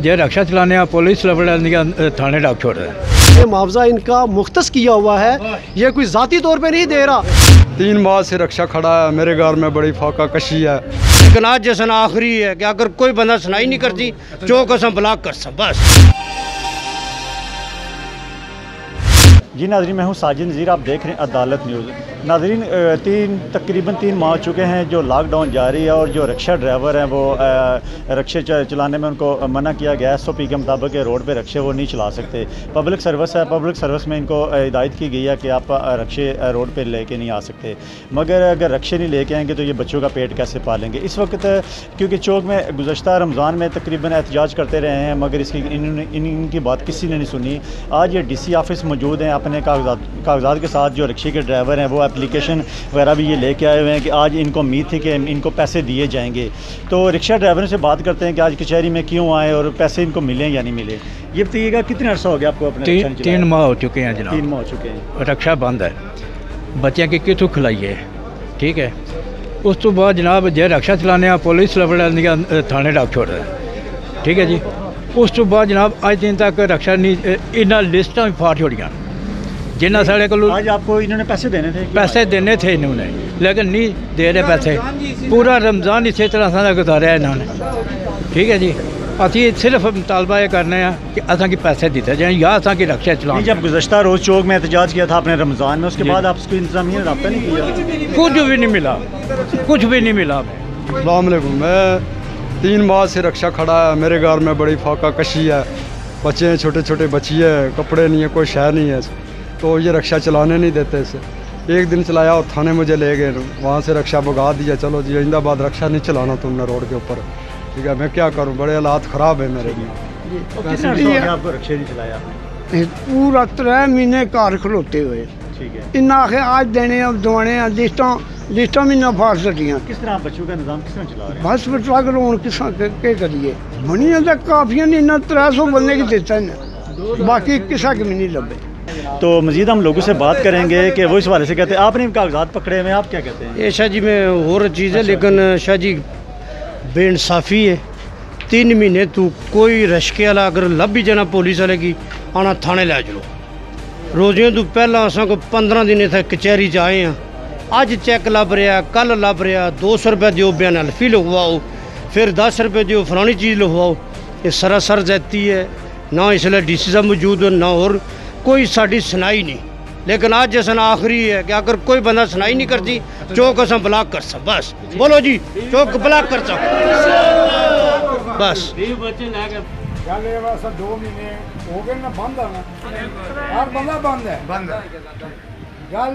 जे रक्षा चलाने पुलिस थाने डाक छोड़ रहे हैं। ये मुआवजा इनका मुख्तस किया हुआ है, ये कोई ज़ाती तौर पे नहीं दे रहा। 3 माह से रक्षा खड़ा है, मेरे घर में बड़ी फाका कशी है। लेकिन आज जैसा आखिरी है कि अगर कोई बंदा सुनाई नहीं करती चौक असम ब्लॉक कर सब बस। जी नाज़रीन, मैं हूँ साजिद नज़ीर, आप देख रहे हैं अदालत न्यूज़। नाज़रीन, तकरीबन 3 माह हो चुके हैं जो लॉकडाउन जारी है और जो रक्षा ड्राइवर हैं वो रक्षे चलाने में उनको मना किया गया है। SOP के मुताबिक रोड पे रक्षे वो नहीं चला सकते। पब्लिक सर्विस है, पब्लिक सर्विस में इनको हिदायत की गई है कि आप रक्षे रोड पे लेके नहीं आ सकते। मगर अगर रक्षे नहीं लेके आएंगे तो ये बच्चों का पेट कैसे पालेंगे। इस वक्त क्योंकि चौक में गुज़श्ता रमज़ान में तकरीबन एहतजाज करते रहे हैं, मगर इसकी इनकी बात किसी ने नहीं सुनी। आज ये DC ऑफिस मौजूद हैं, अपने कागजात के साथ। जो रिक्शे के ड्राइवर हैं वो एप्लीकेशन वगैरह भी ये लेके आए हुए हैं कि आज इनको उम्मीद थी कि इनको पैसे दिए जाएंगे। तो रिक्शा ड्राइवरों से बात करते हैं कि आज कचहरी में क्यों आए और पैसे इनको मिले या नहीं मिले। ये बताइएगा, कितने अर्सा हो गया आपको अपने? 3 माह हो चुके हैं जनाब। 3 माह हो चुके हैं। रक्षा बंद है, बच्चों की कितों खिलाइए, ठीक है। उस तो बाद जनाब जे रक्षा चलाने पुलिस थाने डाक छोड़ रहे हैं, ठीक है जी। उस तो बाद जनाब अज दिन तक रक्षा नहीं, इन्होंने लिस्टा फाड़ छोड़िया जिन्ना साढ़े को। आज आपको इन्होंने पैसे देने थे? पैसे देने थे इन्होंने, लेकिन नहीं दे रहे पैसे। पूरा रमज़ान इसी तरह से गुजारा इन्होंने, ठीक है जी। असी सिर्फ मुतालबा ये करने कि असा की पैसे दिते जाए या असा की रक्षा चलाएं। जब गुज़श्ता रोज़ चौक में एहतजाज किया था आपने रमज़ान में, उसके बाद आपको इंतजामिया ने रब्ता नहीं किया? कुछ भी नहीं मिला, कुछ भी नहीं मिला। अस्सलाम वालेकुम, मैं 3 माह से रक्षा खड़ा है, मेरे घर में बड़ी फाका कशी है, बच्चे हैं, छोटे छोटे बच्चिए हैं, कपड़े नहीं है, कोई शहर नहीं है। तो ये रक्षा चलाने नहीं देते इसे। एक दिन चलाया और थाने मुझे ले गए, वहाँ से रक्षा भगा दिया। चलो जी आइंदा बाद रक्षा नहीं चलाना तुमने रोड के ऊपर, ठीक है। मैं क्या करूँ, बड़े हालात ख़राब है मेरे लिए। आपको रक्षा नहीं चलाया? पूरा 3 महीने घर खलोते हुए, ठीक है। इन्ना आखे आज देने दवाने लिस्टा महीना फाड़ सटियाँ। किस तरह बच्चों का निज़ाम किस तरह चला रहे हैं? बस ट्रक लोन किस करिए बनी काफिया ने इन्ना 300 बंदे की देता है, बाकी किसा की भी नहीं लगे। तो मज़ीद हम लोगों से बात करेंगे कि वो इस वाले से कहते हैं आपने कागजात पकड़े हुए, आप क्या कहते हैं? ये शाह जी में और चीज़ है, लेकिन शाह जी बेइंसाफ़ी है। 3 महीने तू कोई रश्के वाला अगर लब भी जाना पुलिस वाले की आना थाने लै चलो। रोज़ियों तू पहला असा को 15 दिन इतने कचहरी च आए हैं, अज चैक लभ रहा, कल लभ रहा। 200 रुपये दो बयान अल्फी लिखवाओ, फिर 10 रुपये दो फलानी चीज़ लिखवाओ। ये सरासर जाती है, ना इसलिए DC साहब मौजूद हो, ना और कोई साड़ी सुनाई नहीं। लेकिन आज जैसा आखिरी है कि अगर कोई बंदा सुनाई नहीं करती चौक असम ब्लॉक कर सब बस। बोलो जी, चौक ब्लॉक कर सब बस। 2 महीने हो गए ना बंद है, हर बंदा बंद है। गल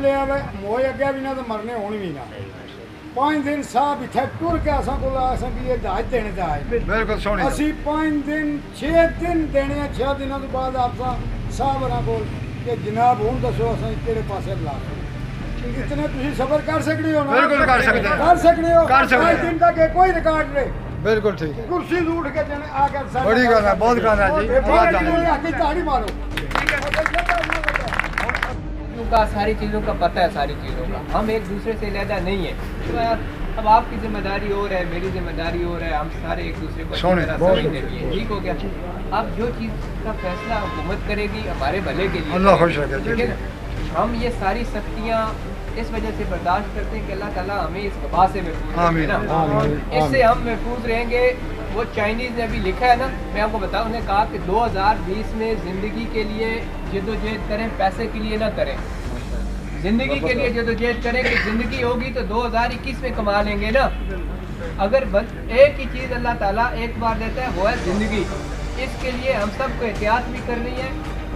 मोए अगे भी ना तो मरने होने भी ना। 5 दिन साहब इतने टुर के असा को दाज देने का है, बिल्कुल सोने असी 5 दिन 6 दिन देने। 6 दिनों के बाद आप साहब को कि जनाब हूँ दसो अस कि पासे ला इतने तुम सफर कर सकते हो ना? बिल्कुल कर सकते हो। 5 दिन तक कोई रिकॉर्ड नहीं, बिल्कुल ठीक है। कुर्सी उठ के आकर बड़ी गल है, बहुत गल है जी। ताड़ी मारो का, सारी चीज़ों का पता है, सारी चीज़ों का। हम एक दूसरे से अलहदा नहीं है। तो अब आपकी जिम्मेदारी और है, मेरी जिम्मेदारी और है, हम सारे एक दूसरे को समझने लिए ठीक हो गया। अब जो चीज़ का फैसला हुकूमत करेगी हमारे भले के लिए, अल्लाह खुश रखे, ठीक है। हम ये सारी सख्तियाँ इस वजह से बर्दाश्त करते हैं कि अल्लाह ताला हमें इस वबा से महफूज रखे ना, इससे हम महफूज रहेंगे। वो चाइनीज़ ने अभी लिखा है ना, मैं आपको बताऊँ, उन्होंने कहा कि 2020 में ज़िंदगी के लिए जद्दोजहद करें, पैसे के लिए ना करें। ज़िंदगी के लिए जद्दोजहद करें कि ज़िंदगी होगी तो 2021 में कमा लेंगे ना। अगर एक ही चीज़ अल्लाह ताला एक बार देता है वो है ज़िंदगी। इसके लिए हम सबको एहतियात भी करनी है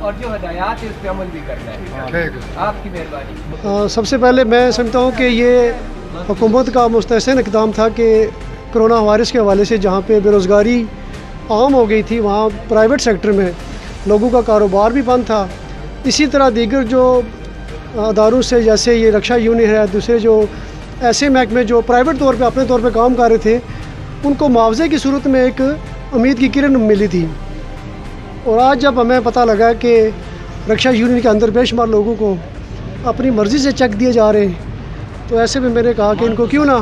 और जो हदायत है उस पर अमल भी करना है। आपकी मेहरबानी। सबसे पहले मैं समझता हूँ कि ये हुकूमत का मुस्तहसन इक़दाम था कि कोरोना वायरस के हवाले से जहाँ पे बेरोज़गारी आम हो गई थी, वहाँ प्राइवेट सेक्टर में लोगों का कारोबार भी बंद था। इसी तरह दीगर जो अदारों से, जैसे ये रक्षा यूनियन है, दूसरे जो ऐसे महकमे जो प्राइवेट तौर पे अपने तौर पे काम कर रहे थे, उनको मुआवजे की सूरत में एक उम्मीद की किरण मिली थी। और आज जब हमें पता लगा कि रक्षा यूनियन के अंदर बेशुमार लोगों को अपनी मर्ज़ी से चेक दिए जा रहे हैं, तो ऐसे में मैंने कहा कि इनको क्यों ना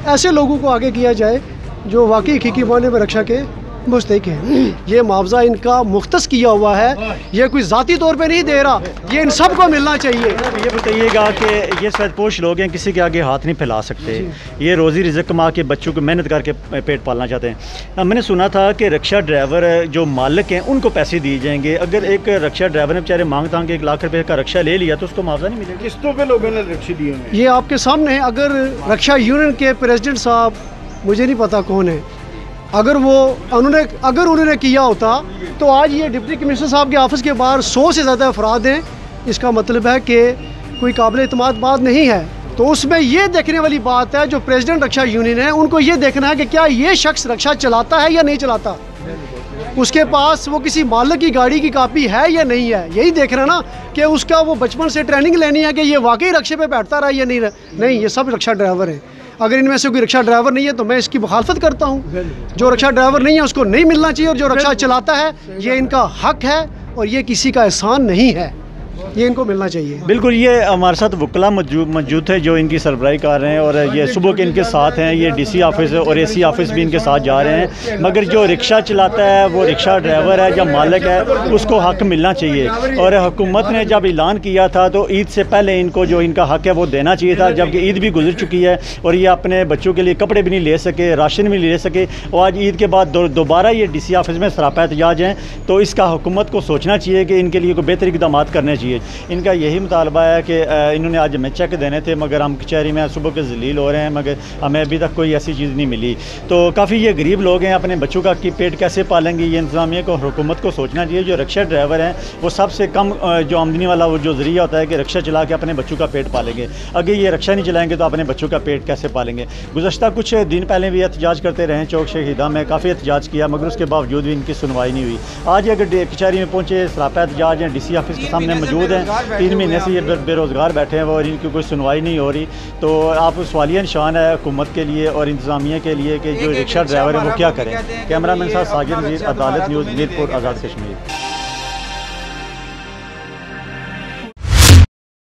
ऐसे लोगों को आगे किया जाए जो वाकई हकीकी मायने में रक्षा के मुस्तहिक है। ये मुआवजा इनका मुख्तस किया हुआ है, ये कोई ज़ाती तौर पे नहीं दे रहा, ये इन सब को मिलना चाहिए। ये बताइएगा कि ये सदपोश लोग हैं, किसी के आगे हाथ नहीं फैला सकते, ये रोज़ी रिज़्क कमा के बच्चों को मेहनत करके पेट पालना चाहते हैं। मैंने सुना था कि रिक्शा ड्राइवर जो मालिक हैं उनको पैसे दिए जाएंगे। अगर एक रिक्शा ड्राइवर ने बेचारे मांगता हूँ कि 1 लाख रुपये का रिक्शा ले लिया तो उसको मुआवजा नहीं मिलेगा। किस्तों पे लोगों ने रिक्शे दिए हैं। ये आपके सामने है। अगर रक्षा यूनियन के प्रेसिडेंट साहब, मुझे नहीं पता कौन है, अगर उन्होंने किया होता तो आज ये डिप्टी कमिश्नर साहब के ऑफिस के बाहर 100 से ज़्यादा अफराद हैं। इसका मतलब है कि कोई काबिल एतमाद बात नहीं है। तो उसमें ये देखने वाली बात है, जो प्रेसिडेंट रक्षा यूनियन है उनको ये देखना है कि क्या ये शख्स रक्षा चलाता है या नहीं चलाता, उसके पास वो किसी मालिक की गाड़ी की कापी है या नहीं है। यही देखना ना कि उसका वो बचपन से ट्रेनिंग लेनी है कि ये वाकई रक्षे पे बैठता रहा या नहीं। ये सब रक्षा ड्राइवर हैं। अगर इनमें से कोई रक्षा ड्राइवर नहीं है तो मैं इसकी मुखालफत करता हूँ। जो रक्षा ड्राइवर नहीं है उसको नहीं मिलना चाहिए, और जो रक्षा चलाता है ये इनका हक है और ये किसी का एहसान नहीं है, ये इनको मिलना चाहिए। बिल्कुल, ये हमारे साथ वकला मौजूद थे जो इनकी सरबराही कर रहे हैं, और ये सुबह के इनके साथ हैं। ये DC ऑफिस और AC ऑफिस भी इनके साथ जा रहे हैं। मगर जो रिक्शा चलाता है वो रिक्शा ड्राइवर है या मालिक है, उसको हक मिलना चाहिए। और हुकूमत ने जब ऐलान किया था तो ईद से पहले इनको जो इनका हक है वो देना चाहिए था, जबकि ईद भी गुजर चुकी है और ये अपने बच्चों के लिए कपड़े भी नहीं ले सके, राशन भी नहीं ले सके, और आज ईद के बाद दोबारा ये DC ऑफिस में सरापा एहतजाज हैं। तो इसका हुकूमत को सोचना चाहिए कि इनके लिए कोई बेहतर इक़दाम करने चाहिए। इनका यही मुतालबा है कि इन्होंने आज हमें चेक देने थे, मगर हम कचहरी में सुबह के जलील हो रहे हैं, मगर हमें अभी तक कोई ऐसी चीज़ नहीं मिली। तो काफ़ी ये गरीब लोग हैं, अपने बच्चों का पेट कैसे पालेंगे, ये इंतज़ामिया को, हुकूमत को सोचना चाहिए। जो रिक्शा ड्राइवर हैं वो सबसे कम जो आमदनी वाला वो जो ज़रिया होता है कि रिक्शा चला के अपने बच्चों का पेट पालेंगे। अगर ये रिक्शा नहीं चलाएंगे तो अपने बच्चों का पेट कैसे पालेंगे। गुज़श्ता कुछ दिन पहले भी एहतजाज करते रहे, चौक शहीदा में काफ़ी एहतजाज किया, मगर उसके बावजूद भी इनकी सुनवाई नहीं हुई। आज अगर कचहरी में पहुँचे, सरापा एहतजाज हैं, DC ऑफिस के सामने मौजूद हैं, 3 महीने से ये बेरोज़गार बैठे हैं और इनकी कोई सुनवाई नहीं हो रही। तो आप सवालिया निशान है हुकूमत के लिए और इंतज़ामिया के लिए कि जो रिक्शा ड्राइवर है वो क्या करें। कैमरा मैन साहब साजिद नज़ीर, अदालत न्यूज़, मीरपुर, आज़ाद कश्मीर।